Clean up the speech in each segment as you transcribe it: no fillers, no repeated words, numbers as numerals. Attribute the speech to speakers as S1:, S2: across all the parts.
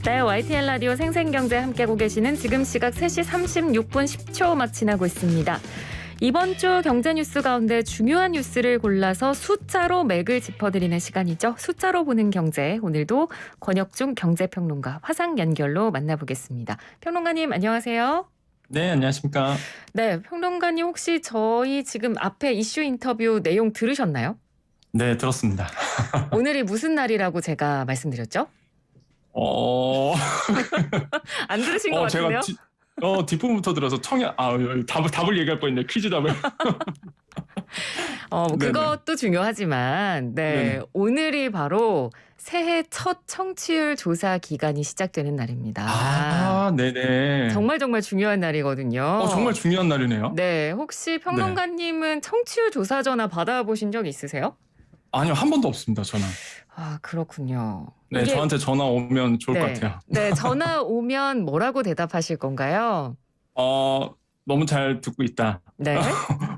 S1: 네, YTN 라디오 생생경제 함께하고 계시는 지금 시각 3시 36분 10초 막 지나고 있습니다. 이번 주 경제 뉴스 가운데 중요한 뉴스를 골라서 숫자로 맥을 짚어드리는 시간이죠. 숫자로 보는 경제, 오늘도 권혁중 경제평론가 화상 연결로 만나보겠습니다. 평론가님 안녕하세요.
S2: 네, 안녕하십니까.
S1: 네, 평론가님 혹시 저희 지금 앞에 이슈 인터뷰 내용 들으셨나요?
S2: 네, 들었습니다.
S1: 오늘이 무슨 날이라고 제가 말씀드렸죠? 안 들으신 것 같은데요?
S2: 제가 뒷부분부터 들어서 답을 얘기할 뻔했네. 퀴즈 답을.
S1: 그것도 중요하지만, 네, 오늘이 바로 새해 첫 청취율 조사 기간이 시작되는 날입니다.
S2: 네네.
S1: 정말 중요한 날이거든요.
S2: 정말 중요한 날이네요.
S1: 네, 혹시 평론가님은 청취율 조사 전화 받아보신 적 있으세요?
S2: 아니요, 한 번도 없습니다, 전화.
S1: 아, 그렇군요.
S2: 네, 저한테 전화 오면 좋을 것 같아요.
S1: 네, 전화 오면 뭐라고 대답하실 건가요?
S2: 너무 잘 듣고 있다.
S1: 네.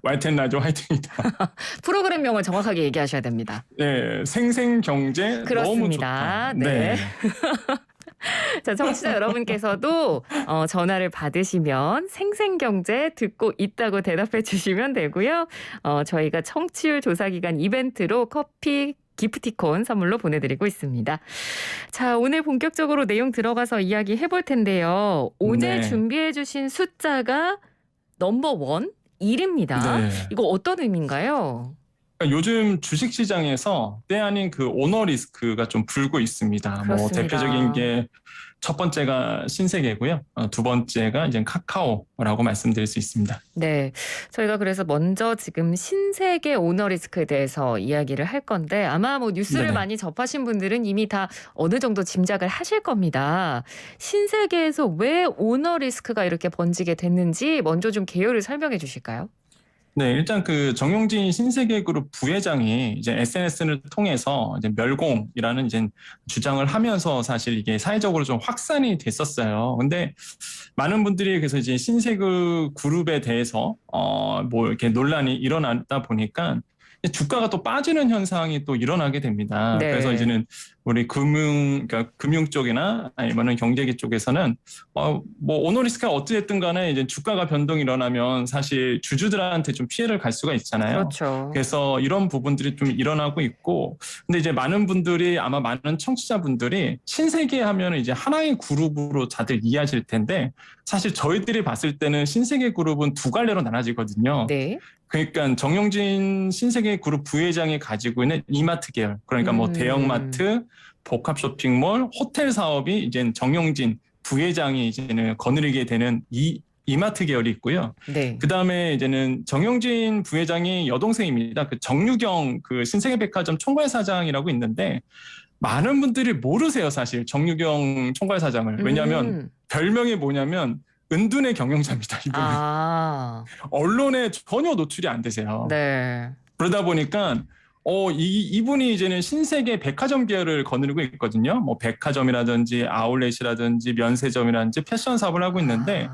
S2: YTN 라디오 화이팅이다.
S1: 프로그램명을 정확하게 얘기하셔야 됩니다.
S2: 네, 생생경제 너무 좋다.
S1: 그렇습니다. 네. 자, 청취자 여러분께서도 전화를 받으시면 생생경제 듣고 있다고 대답해 주시면 되고요. 저희가 청취율 조사 기간 이벤트로 커피 기프티콘 선물로 보내드리고 있습니다. 자, 오늘 본격적으로 내용 들어가서 이야기 해볼 텐데요. 오늘 준비해 주신 숫자가 넘버 1입니다.
S2: 네.
S1: 이거 어떤 의미인가요?
S2: 요즘 주식시장에서 때 아닌 그 오너 리스크가 좀 불고 있습니다.
S1: 그렇습니다.
S2: 대표적인 게 첫 번째가 신세계고요. 두 번째가 이제 카카오라고 말씀드릴 수 있습니다.
S1: 네, 저희가 그래서 먼저 지금 신세계 오너 리스크에 대해서 이야기를 할 건데 아마 뉴스를 많이 접하신 분들은 이미 다 어느 정도 짐작을 하실 겁니다. 신세계에서 왜 오너 리스크가 이렇게 번지게 됐는지 먼저 좀 개요를 설명해 주실까요?
S2: 네, 일단 그 정용진 신세계그룹 부회장이 이제 SNS를 통해서 이제 멸공이라는 이제 주장을 하면서 사실 이게 사회적으로 좀 확산이 됐었어요. 근데 많은 분들이 그래서 이제 신세계그룹에 대해서 이렇게 논란이 일어나다 보니까 주가가 또 빠지는 현상이 또 일어나게 됩니다.
S1: 네.
S2: 그래서 이제는 우리 그러니까 금융 쪽이나 아니면은 경제계 쪽에서는 오너 리스크가 어찌됐든 간에 이제 주가가 변동이 일어나면 사실 주주들한테 좀 피해를 갈 수가 있잖아요.
S1: 그렇죠.
S2: 그래서 이런 부분들이 좀 일어나고 있고, 근데 이제 많은 분들이 아마 많은 청취자분들이 신세계 하면은 이제 하나의 그룹으로 다들 이해하실 텐데 사실 저희들이 봤을 때는 신세계 그룹은 두 갈래로 나눠지거든요.
S1: 네.
S2: 그러니까 정용진 신세계그룹 부회장이 가지고 있는 이마트 계열, 그러니까 대형마트, 복합 쇼핑몰, 호텔 사업이 이제 정용진 부회장이 이제는 거느리게 되는 이마트 계열이 있고요.
S1: 네.
S2: 그 다음에 이제는 정용진 부회장이 여동생입니다. 그 정유경 그 신세계백화점 총괄사장이라고 있는데 많은 분들이 모르세요, 사실 정유경 총괄사장을. 왜냐하면 별명이 뭐냐면 은둔의 경영자입니다. 이분이. 언론에 전혀 노출이 안 되세요.
S1: 네.
S2: 그러다 보니까 이분이 이제는 신세계 백화점 계열을 거느리고 있거든요. 백화점이라든지 아울렛이라든지 면세점이라든지 패션 사업을 하고 있는데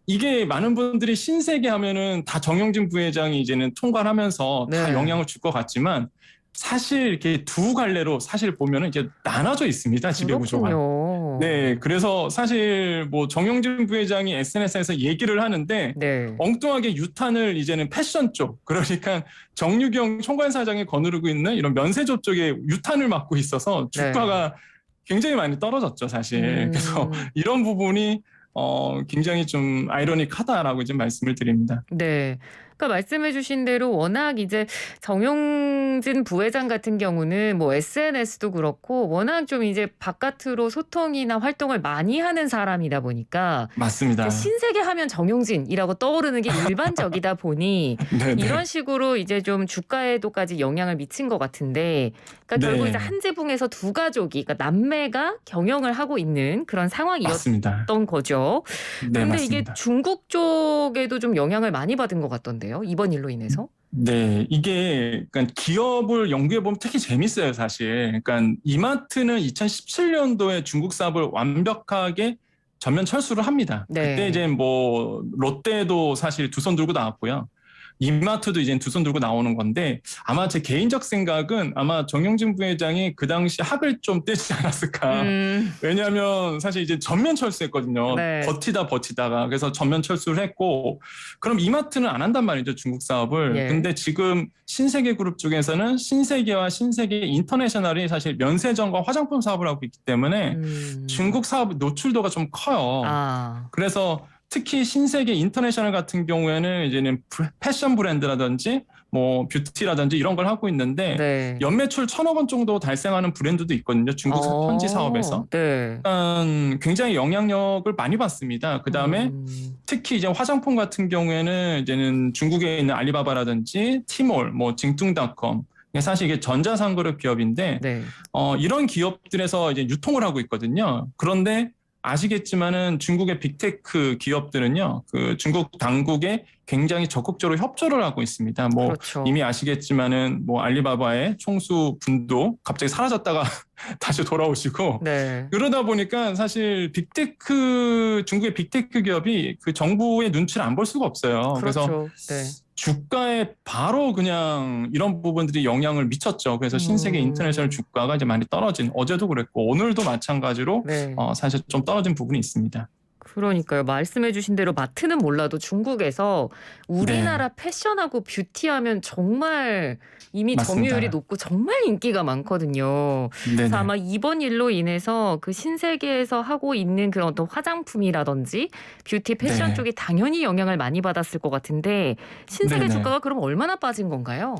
S2: 이게 많은 분들이 신세계 하면은 다 정용진 부회장이 이제는 통과하면서 다 영향을 줄 것 같지만 사실 이렇게 두 갈래로 사실 보면은 이제 나눠져 있습니다. 지배구조가. 네, 그래서 사실 정용진 부회장이 SNS에서 얘기를 하는데 엉뚱하게 유탄을 이제는 패션 쪽, 그러니까 정유경 총괄사장이 거느리고 있는 이런 면세점 쪽에 유탄을 맡고 있어서 주가가 굉장히 많이 떨어졌죠, 사실. 그래서 이런 부분이 굉장히 좀 아이러닉하다라고 이제 말씀을 드립니다.
S1: 네. 그러니까 말씀해 주신 대로 워낙 이제 정용진 부회장 같은 경우는 SNS도 그렇고 워낙 좀 이제 바깥으로 소통이나 활동을 많이 하는 사람이다 보니까
S2: 맞습니다.
S1: 신세계 하면 정용진이라고 떠오르는 게 일반적이다 보니 이런 식으로 이제 좀 주가에도까지 영향을 미친 것 같은데 그러니까 결국 이제 한 지붕에서 두 가족이 그러니까 남매가 경영을 하고 있는 그런 상황이었던 거죠. 그런데 이게 중국 쪽에도 좀 영향을 많이 받은 것 같던데요. 이번 일로 인해서?
S2: 네, 이게 그러니까 기업을 연구해 보면 특히 재밌어요, 사실. 그러니까 이마트는 2017년도에 중국 사업을 완벽하게 전면 철수를 합니다. 그때 이제 롯데도 사실 두 손 들고 나왔고요. 이마트도 이제 두 손 들고 나오는 건데 아마 제 개인적 생각은 아마 정영진 부회장이 그 당시 학을 좀 떼지 않았을까. 왜냐하면 사실 이제 전면 철수했거든요.
S1: 네.
S2: 버티다가 그래서 전면 철수를 했고 그럼 이마트는 안 한단 말이죠. 중국 사업을.
S1: 예.
S2: 근데 지금 신세계그룹 쪽에서는 신세계와 신세계 인터내셔널이 사실 면세점과 화장품 사업을 하고 있기 때문에 중국 사업 노출도가 좀 커요. 그래서 특히 신세계 인터내셔널 같은 경우에는 이제는 패션 브랜드라든지 뭐 뷰티라든지 이런 걸 하고 있는데
S1: 네.
S2: 연매출 1,000억 원 정도 달성하는 브랜드도 있거든요. 중국 현지 사업에서.
S1: 네.
S2: 일단 굉장히 영향력을 많이 받습니다. 그 다음에 특히 이제 화장품 같은 경우에는 이제는 중국에 있는 알리바바라든지 티몰, 뭐 징뚱닷컴 사실 이게 전자상거래 기업인데
S1: 네.
S2: 이런 기업들에서 이제 유통을 하고 있거든요. 그런데 아시겠지만은 중국의 빅테크 기업들은요, 그 중국 당국에 굉장히 적극적으로 협조를 하고 있습니다. 뭐
S1: 그렇죠.
S2: 이미 아시겠지만은 뭐 알리바바의 총수 분도 갑자기 사라졌다가 다시 돌아오시고
S1: 네.
S2: 그러다 보니까 사실 중국의 빅테크 기업이 그 정부의 눈치를 안 볼 수가 없어요.
S1: 그렇죠.
S2: 그래서
S1: 네.
S2: 주가에 바로 그냥 이런 부분들이 영향을 미쳤죠. 그래서 신세계 인터내셔널 주가가 이제 많이 떨어진 어제도 그랬고 오늘도 마찬가지로
S1: 네.
S2: 사실 좀 떨어진 부분이 있습니다.
S1: 그러니까요. 말씀해 주신 대로 마트는 몰라도 중국에서 우리나라 패션하고 뷰티하면 정말 이미
S2: 맞습니다.
S1: 점유율이 높고 정말 인기가 많거든요. 그래서
S2: 네네.
S1: 아마 이번 일로 인해서 그 신세계에서 하고 있는 그런 어떤 화장품이라든지 뷰티 패션
S2: 네.
S1: 쪽이 당연히 영향을 많이 받았을 것 같은데 신세계
S2: 네네.
S1: 주가가 그럼 얼마나 빠진 건가요?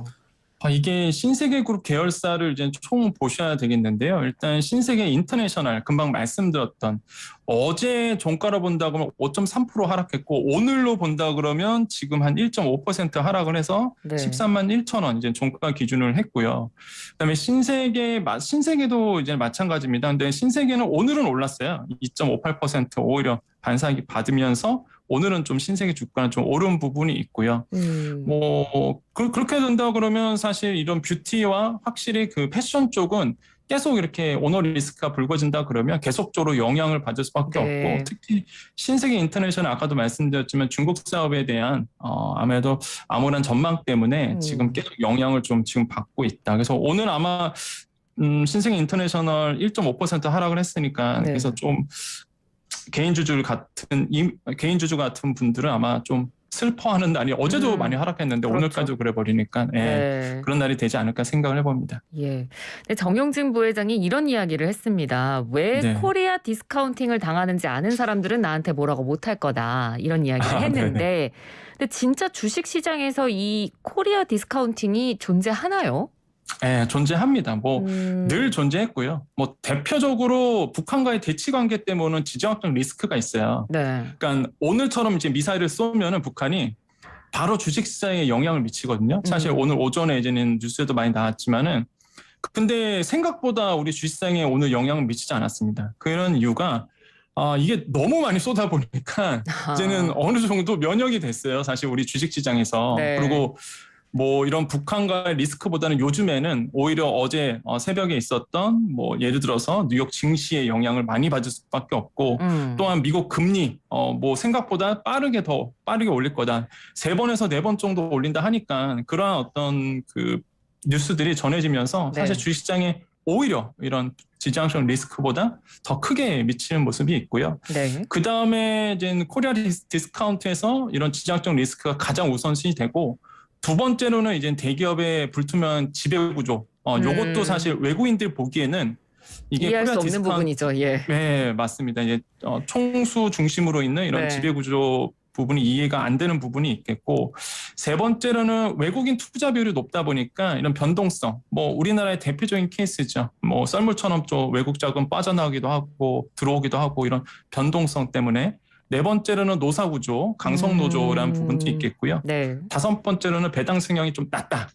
S2: 이게 신세계그룹 계열사를 이제 총 보셔야 되겠는데요. 일단 신세계 인터내셔널 금방 말씀드렸던 어제 종가로 본다 그러면 5.3% 하락했고 오늘로 본다 그러면 지금 한 1.5% 하락을 해서
S1: 네.
S2: 13만 1천 원 이제 종가 기준을 했고요. 그다음에 신세계도 이제 마찬가지입니다. 근데 신세계는 오늘은 올랐어요. 2.58% 오히려 반사기 받으면서 오늘은 좀 신세계 주가는 좀 오른 부분이 있고요. 뭐 그렇게 된다 그러면 사실 이런 뷰티와 확실히 그 패션 쪽은 계속 이렇게 오너 리스크가 불거진다 그러면 계속적으로 영향을 받을 수밖에
S1: 네.
S2: 없고 특히 신세계 인터내셔널 아까도 말씀드렸지만 중국 사업에 대한 아무래도 암울한 전망 때문에 지금 계속 영향을 좀 지금 받고 있다. 그래서 오늘 아마 신세계 인터내셔널 1.5% 하락을 했으니까
S1: 네.
S2: 그래서 좀 개인주주 같은 분들은 아마 좀 슬퍼하는 날이 어제도 많이 하락했는데
S1: 그렇죠.
S2: 오늘까지도 그래 버리니까
S1: 네.
S2: 그런 날이 되지 않을까 생각을 해봅니다.
S1: 예. 근데 정영진 부회장이 이런 이야기를 했습니다. 왜
S2: 네.
S1: 코리아 디스카운팅을 당하는지 아는 사람들은 나한테 뭐라고 못할 거다. 이런 이야기를 했는데 근데 진짜 주식 시장에서 이 코리아 디스카운팅이 존재하나요?
S2: 네, 존재합니다. 뭐 늘 존재했고요. 뭐 대표적으로 북한과의 대치 관계 때문에 지정학적 리스크가 있어요.
S1: 네.
S2: 그러니까 오늘처럼 이제 미사일을 쏘면은 북한이 바로 주식시장에 영향을 미치거든요. 사실 오늘 오전에 이제는 뉴스에도 많이 나왔지만은 근데 생각보다 우리 주식시장에 오늘 영향을 미치지 않았습니다. 그런 이유가 이게 너무 많이 쏘다 보니까 이제는 어느 정도 면역이 됐어요. 사실 우리 주식시장에서.
S1: 네.
S2: 그리고 뭐 이런 북한과의 리스크보다는 요즘에는 오히려 어제 새벽에 있었던 뭐 예를 들어서 뉴욕 증시의 영향을 많이 받을 수밖에 없고 또한 미국 금리 뭐 생각보다 빠르게 올릴 거다. 3번에서 4번 정도 올린다 하니까 그러한 어떤 그 뉴스들이 전해지면서 사실
S1: 네.
S2: 주식시장에 오히려 이런 지정학적 리스크보다 더 크게 미치는 모습이 있고요.
S1: 네.
S2: 그 다음에 이제 코리아 디스카운트에서 이런 지정학적 리스크가 가장 우선순위 되고 두 번째로는 이제 대기업의 불투명한 지배구조. 요것도 사실 외국인들 보기에는 이게
S1: 이해할 수
S2: 코리아
S1: 없는 부분이죠. 예.
S2: 네, 맞습니다. 이제 총수 중심으로 있는 이런
S1: 네.
S2: 지배구조 부분이 이해가 안 되는 부분이 있겠고 세 번째로는 외국인 투자 비율이 높다 보니까 이런 변동성. 뭐 우리나라의 대표적인 케이스죠. 뭐 썰물처럼 좀 외국 자금 빠져나오기도 하고 들어오기도 하고 이런 변동성 때문에. 네 번째로는 노사구조, 강성노조라는 부분도 있겠고요.
S1: 네.
S2: 다섯 번째로는 배당 성향이 좀 낮다.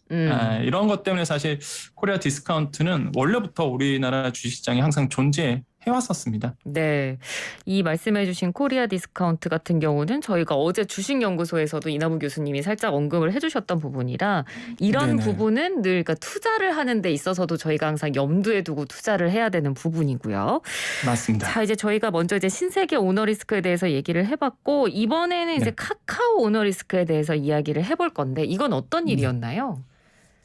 S2: 이런 것 때문에 사실 코리아 디스카운트는 원래부터 우리나라 주식시장에 항상 존재해 해왔었습니다.
S1: 네. 이 말씀해주신 코리아 디스카운트 같은 경우는 저희가 어제 주식연구소에서도 이나무 교수님이 살짝 언급을 해주셨던 부분이라 이런
S2: 네네.
S1: 부분은 늘 그러니까 투자를 하는 데 있어서도 저희가 항상 염두에 두고 투자를 해야 되는 부분이고요.
S2: 맞습니다.
S1: 자, 이제 저희가 먼저 이제 신세계 오너리스크에 대해서 얘기를 해봤고 이번에는 이제
S2: 네.
S1: 카카오 오너리스크에 대해서 이야기를 해볼 건데 이건 어떤
S2: 네.
S1: 일이었나요?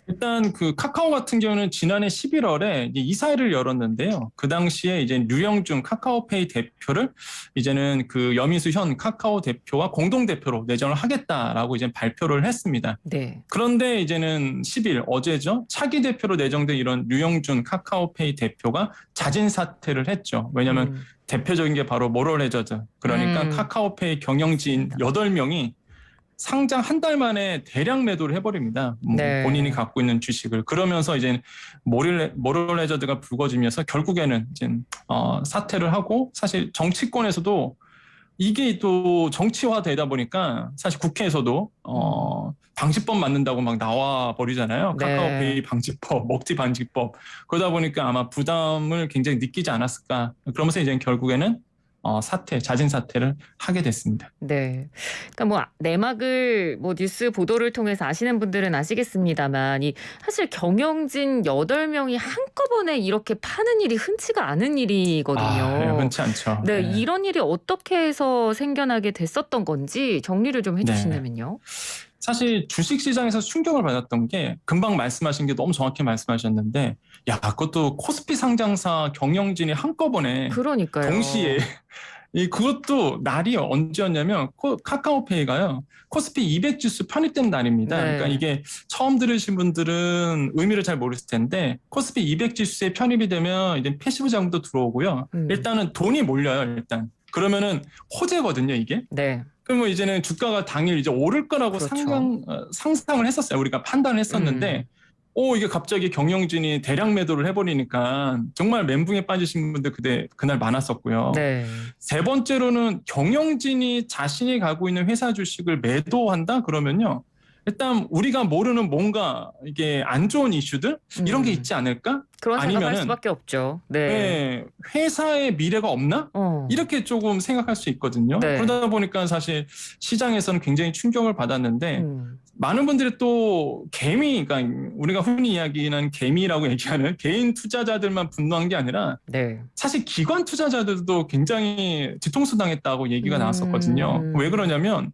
S2: 일단 그 카카오 같은 경우는 지난해 11월에 이사회를 열었는데요. 그 당시에 이제 류영준 카카오페이 대표를 이제는 그 여민수 현 카카오 대표와 공동 대표로 내정을 하겠다라고 이제 발표를 했습니다.
S1: 네.
S2: 그런데 이제는 10일 어제죠. 차기 대표로 내정된 이런 류영준 카카오페이 대표가 자진 사퇴를 했죠. 왜냐하면 대표적인 게 바로 모럴 해저드. 그러니까 카카오페이 경영진 8명이 상장 한 달 만에 대량 매도를 해버립니다.
S1: 네.
S2: 본인이 갖고 있는 주식을. 그러면서 이제 모럴 해저드가 불거지면서 결국에는 이제 사퇴를 하고 사실 정치권에서도 이게 또 정치화되다 보니까 사실 국회에서도 방지법 만든다고 막 나와 버리잖아요.
S1: 네.
S2: 카카오페이 방지법, 먹튀 방지법. 그러다 보니까 아마 부담을 굉장히 느끼지 않았을까. 그러면서 이제 결국에는 자진 사퇴를 하게 됐습니다.
S1: 네. 그러니까 뭐 내막을 뭐 뉴스 보도를 통해서 아시는 분들은 아시겠습니다만 사실 경영진 8명이 한꺼번에 이렇게 파는 일이 흔치가 않은 일이거든요.
S2: 네, 흔치 않죠.
S1: 네, 이런 일이 어떻게 해서 생겨나게 됐었던 건지 정리를 좀 해주신다면요.
S2: 사실 주식시장에서 충격을 받았던 게 금방 말씀하신 게 너무 정확히 말씀하셨는데 그것도 코스피 상장사 경영진이 한꺼번에
S1: 그러니까요.
S2: 동시에 그것도 날이 언제였냐면 카카오페이가요. 코스피 200 지수 편입된 날입니다.
S1: 네.
S2: 그러니까 이게 처음 들으신 분들은 의미를 잘 모르실 텐데 코스피 200 지수에 편입이 되면 이제 패시브 자금도 들어오고요. 일단은 돈이 몰려요. 일단 그러면은 호재거든요. 이게.
S1: 네.
S2: 그러면 이제는 주가가 당일 이제 오를 거라고
S1: 그렇죠.
S2: 상상을 했었어요. 우리가 판단을 했었는데, 이게 갑자기 경영진이 대량 매도를 해버리니까 정말 멘붕에 빠지신 분들 그날 많았었고요.
S1: 네.
S2: 세 번째로는 경영진이 자신이 가고 있는 회사 주식을 매도한다 그러면요. 일단 우리가 모르는 뭔가 이게 안 좋은 이슈들 이런 게 있지 않을까?
S1: 그런 생각할
S2: 아니면은
S1: 수밖에 없죠. 네.
S2: 네, 회사의 미래가 없나? 이렇게 조금 생각할 수 있거든요.
S1: 네.
S2: 그러다 보니까 사실 시장에서는 굉장히 충격을 받았는데 많은 분들이 또 그러니까 우리가 흔히 이야기하는 개미라고 얘기하는 개인 투자자들만 분노한 게 아니라
S1: 네.
S2: 사실 기관 투자자들도 굉장히 뒤통수 당했다고 얘기가 나왔었거든요. 왜 그러냐면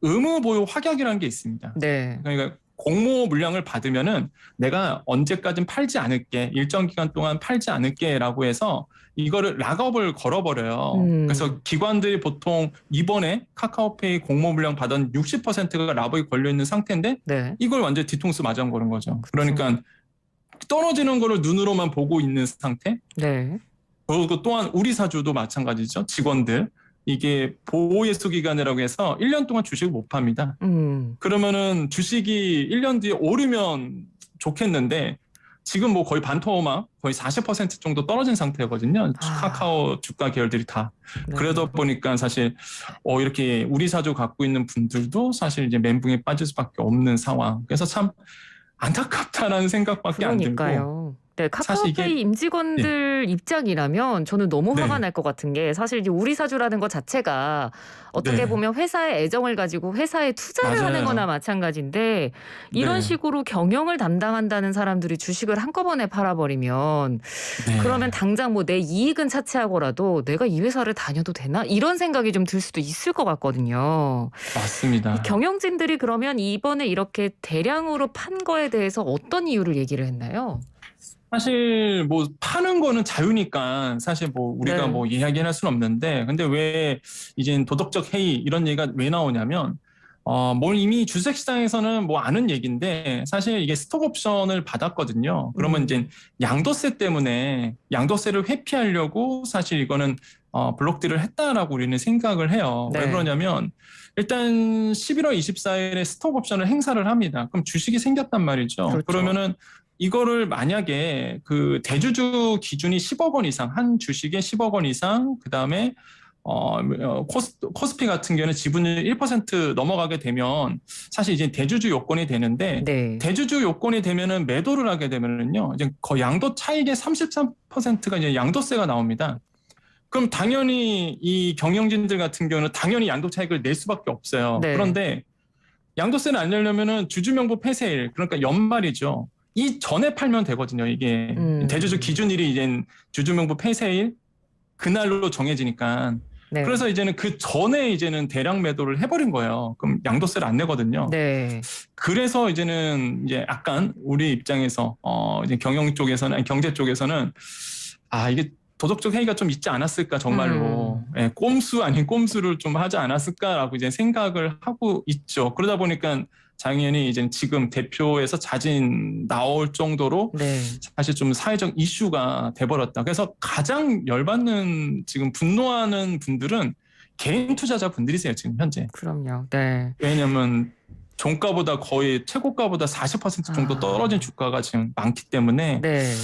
S2: 의무 보유 확약이라는 게 있습니다.
S1: 네.
S2: 그러니까 공모 물량을 받으면은 내가 언제까진 팔지 않을게, 일정 기간 동안 팔지 않을게라고 해서 이거를 락업을 걸어버려요. 그래서 기관들이 보통 이번에 카카오페이 공모 물량 받은 60%가 락업이 걸려 있는 상태인데
S1: 네.
S2: 이걸 완전 뒤통수 맞은 거는 거죠.
S1: 그쵸.
S2: 그러니까 떨어지는 거를 눈으로만 보고 있는 상태.
S1: 네.
S2: 그리고 또한 우리 사주도 마찬가지죠. 직원들. 이게 보호예수 기간이라고 해서 1년 동안 주식을 못 팝니다. 그러면은 주식이 1년 뒤에 오르면 좋겠는데 지금 뭐 거의 반토막 거의 40% 정도 떨어진 상태거든요. 카카오 주가 계열들이 다.
S1: 네.
S2: 그러다 보니까 사실 이렇게 우리 사주 갖고 있는 분들도 사실 이제 멘붕에 빠질 수밖에 없는 상황. 그래서 참 안타깝다라는 생각밖에 안 들고.
S1: 그러니까요. 네,
S2: 사실 이게-
S1: 카카오페이 임직원들 입장이라면 저는 너무 화가
S2: 네.
S1: 날 것 같은 게 사실 이제 우리 사주라는 것 자체가 어떻게
S2: 네.
S1: 보면 회사에 애정을 가지고 회사에 투자를
S2: 맞아요.
S1: 하는 거나 마찬가지인데 이런
S2: 네.
S1: 식으로 경영을 담당한다는 사람들이 주식을 한꺼번에 팔아버리면
S2: 네.
S1: 그러면 당장 뭐 내 이익은 차치하고라도 내가 이 회사를 다녀도 되나? 이런 생각이 좀 들 수도 있을 것 같거든요.
S2: 맞습니다.
S1: 이 경영진들이 그러면 이번에 이렇게 대량으로 판 거에 대해서 어떤 이유를 얘기를 했나요?
S2: 사실 뭐 파는 거는 자유니까 사실 뭐 우리가
S1: 네.
S2: 뭐 이야기할 수는 없는데 근데 왜 이제 도덕적 해이 이런 얘기가 왜 나오냐면 뭐 이미 주식시장에서는 뭐 아는 얘기인데 사실 이게 스톡 옵션을 받았거든요. 그러면 이제 양도세 때문에 양도세를 회피하려고 사실 이거는 블록딜을 했다라고 우리는 생각을 해요.
S1: 네.
S2: 왜 그러냐면 일단 11월 24일에 스톡 옵션을 행사를 합니다. 그럼 주식이 생겼단 말이죠.
S1: 그렇죠.
S2: 그러면은 이거를 만약에 그 대주주 기준이 10억 원 이상, 한 주식에 10억 원 이상, 그 다음에 코스피 같은 경우는 지분율 1% 넘어가게 되면 사실 이제 대주주 요건이 되는데
S1: 네.
S2: 대주주 요건이 되면은 매도를 하게 되면은요, 이제 거의 양도 차익의 33%가 이제 양도세가 나옵니다. 그럼 당연히 이 경영진들 같은 경우는 당연히 양도 차익을 낼 수밖에 없어요.
S1: 네.
S2: 그런데 양도세를 안 내려면은 주주명부 폐쇄일, 그러니까 연말이죠. 이 전에 팔면 되거든요. 이게 대주주 기준일이 이제 주주명부 폐쇄일 그날로 정해지니까.
S1: 네.
S2: 그래서 이제는 그 전에 이제는 대량 매도를 해버린 거예요. 그럼 양도세를 안 내거든요.
S1: 네.
S2: 그래서 이제는 이제 약간 우리 입장에서 이제 경영 쪽에서는 아니, 경제 쪽에서는 이게 도덕적 해이가 좀 있지 않았을까 정말로 예, 꼼수 아닌 꼼수를 좀 하지 않았을까라고 이제 생각을 하고 있죠. 그러다 보니까 당연히 이제 지금 대표에서 자진 나올 정도로
S1: 네.
S2: 사실 좀 사회적 이슈가 돼버렸다. 그래서 가장 열받는 지금 분노하는 분들은 개인 투자자 분들이세요 지금 현재.
S1: 그럼요. 네.
S2: 왜냐하면 종가보다 거의 최고가보다 40% 정도 떨어진 주가가 지금 많기 때문에
S1: 네.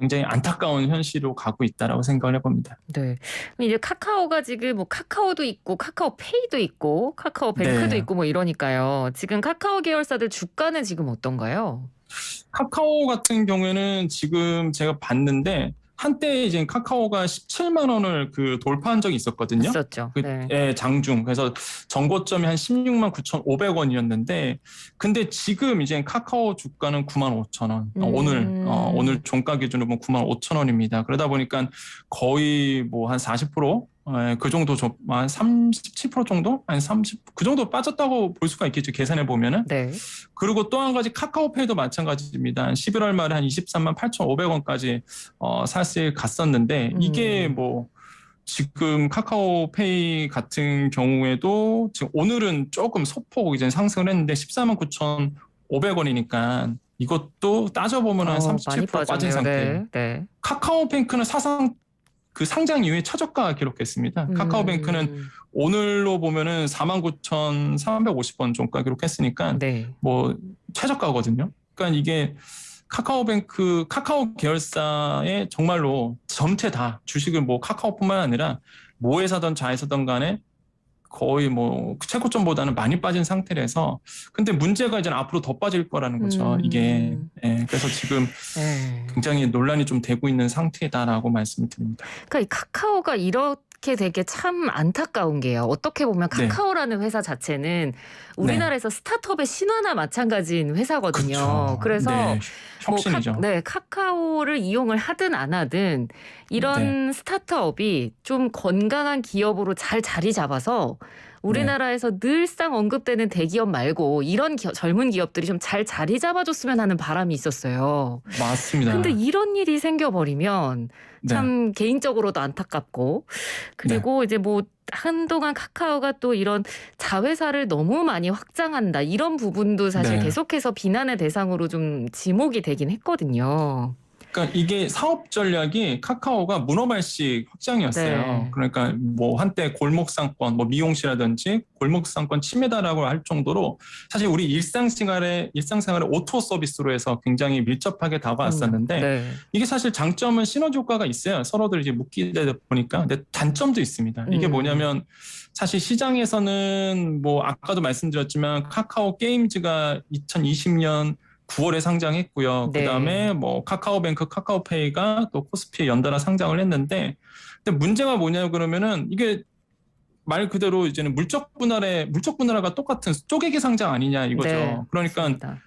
S2: 굉장히 안타까운 현실로 가고 있다라고 생각을 해봅니다.
S1: 네. 이제 카카오가 지금 뭐 카카오도 있고 카카오페이도 있고 카카오뱅크도
S2: 네.
S1: 있고 뭐 이러니까요. 지금 카카오 계열사들 주가는 지금 어떤가요?
S2: 카카오 같은 경우에는 지금 제가 봤는데 한때 이제 카카오가 17만 원을 그 돌파한 적이 있었거든요.
S1: 있었죠. 네.
S2: 예, 장중. 그래서 정고점이 한 16만 9,500원이었는데 근데 지금 이제 카카오 주가는 9만 5천 원. 오늘 종가 기준으로 보면 9만 5천 원입니다. 그러다 보니까 거의 뭐 한 40%? 그 정도 한 37% 정도? 한 30, 그 정도 빠졌다고 볼 수가 있겠죠. 계산해 보면은.
S1: 네.
S2: 그리고 또 한 가지 카카오페이도 마찬가지입니다. 11월 말에 한 23만 8,500원까지 사실 갔었는데 이게 뭐 지금 카카오페이 같은 경우에도 지금 오늘은 조금 소폭 이제 상승을 했는데 14만 9,500원이니까 이것도 따져보면 한 37% 빠진 상태예요.
S1: 네. 네.
S2: 카카오뱅크는 사상 그 상장 이후에 최저가 기록했습니다. 카카오뱅크는 오늘로 보면은 49,350원 종가 기록했으니까
S1: 네.
S2: 뭐 최저가거든요. 그러니까 이게 카카오뱅크, 카카오 계열사의 정말로 전체 다 주식을 뭐 카카오뿐만 아니라 뭐에 사던 자에 사던 간에 거의 뭐 최고점보다는 많이 빠진 상태라서 근데 문제가 이제 앞으로 더 빠질 거라는 거죠. 이게 그래서 지금 굉장히 논란이 좀 되고 있는 상태다라고 말씀을 드립니다.
S1: 그러니까 이 카카오가 이렇게 되게 참 안타까운 게요. 어떻게 보면 카카오라는 회사 자체는 우리나라에서 스타트업의 신화나 마찬가지인 회사거든요.
S2: 그렇죠.
S1: 그래서
S2: 혁신이죠.
S1: 카카오를 이용을 하든 안 하든 이런 스타트업이 좀 건강한 기업으로 잘 자리 잡아서 우리나라에서 늘상 언급되는 대기업 말고 이런 젊은 기업들이 좀 잘 자리 잡아줬으면 하는 바람이 있었어요.
S2: 맞습니다.
S1: 근데 이런 일이 생겨버리면 참 개인적으로도 안타깝고 그리고 이제 뭐 한동안 카카오가 또 이런 자회사를 너무 많이 확장한다 이런 부분도 사실 계속해서 비난의 대상으로 좀 지목이 되긴 했거든요.
S2: 그러니까 이게 사업 전략이 카카오가 문어발식 확장이었어요. 그러니까 뭐 한때 골목상권, 뭐 미용실이라든지 골목상권 침해다라고 할 정도로 사실 우리 일상생활에 오토 서비스로 해서 굉장히 밀접하게 다가왔었는데 이게 사실 장점은 시너지 효과가 있어요. 서로들 이제 묶이다 보니까. 근데 단점도 있습니다. 이게 뭐냐면 사실 시장에서는 뭐 아까도 말씀드렸지만 카카오 게임즈가 2020년 9월에 상장했고요. 그다음에 뭐 카카오뱅크, 카카오페이가 또 코스피에 연달아 상장을 했는데 근데 문제가 뭐냐 그러면은 이게 말 그대로 이제는 물적 분할과 똑같은 쪼개기 상장 아니냐 이거죠. 그러니까
S1: 맞습니다.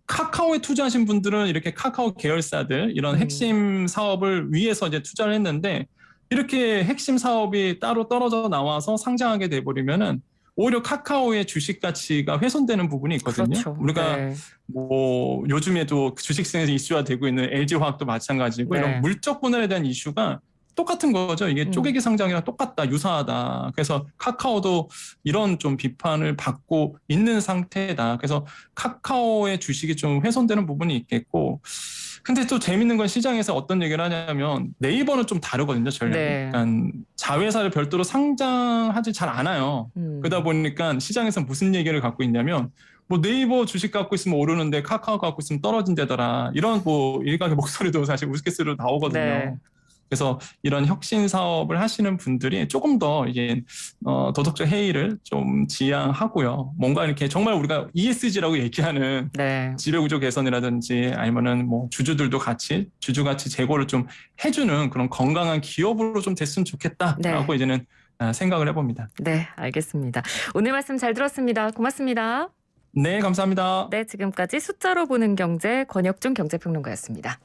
S2: 카카오에 투자하신 분들은 이렇게 카카오 계열사들 이런 핵심 사업을 위해서 이제 투자를 했는데 이렇게 핵심 사업이 따로 떨어져 나와서 상장하게 돼 버리면은 오히려 카카오의 주식 가치가 훼손되는 부분이 있거든요.
S1: 그렇죠.
S2: 우리가 뭐 요즘에도 주식시장에서 이슈화 되고 있는 LG화학도 마찬가지고 이런 물적 분할에 대한 이슈가 똑같은 거죠. 이게 쪼개기 상장이랑 똑같다, 유사하다. 그래서 카카오도 이런 좀 비판을 받고 있는 상태다. 그래서 카카오의 주식이 좀 훼손되는 부분이 있겠고 근데 또 재밌는 건 시장에서 어떤 얘기를 하냐면 네이버는 좀 다르거든요, 전략이. 그러니까 자회사를 별도로 상장하지 잘 않아요. 그러다 보니까 시장에서 무슨 얘기를 갖고 있냐면 뭐 네이버 주식 갖고 있으면 오르는데 카카오 갖고 있으면 떨어진다더라. 이런 뭐 일각의 목소리도 사실 우스갯소리로 나오거든요. 그래서 이런 혁신 사업을 하시는 분들이 조금 더 이게 도덕적 해이를 좀 지양하고요. 뭔가 이렇게 정말 우리가 ESG라고 얘기하는
S1: 네.
S2: 지배구조 개선이라든지 아니면은 뭐 주주들도 같이 주주가치 제고를 좀 해주는 그런 건강한 기업으로 좀 됐으면 좋겠다라고
S1: 네.
S2: 이제는 생각을 해봅니다.
S1: 네, 알겠습니다. 오늘 말씀 잘 들었습니다. 고맙습니다.
S2: 네, 감사합니다.
S1: 네, 지금까지 숫자로 보는 경제 권혁중 경제평론가였습니다.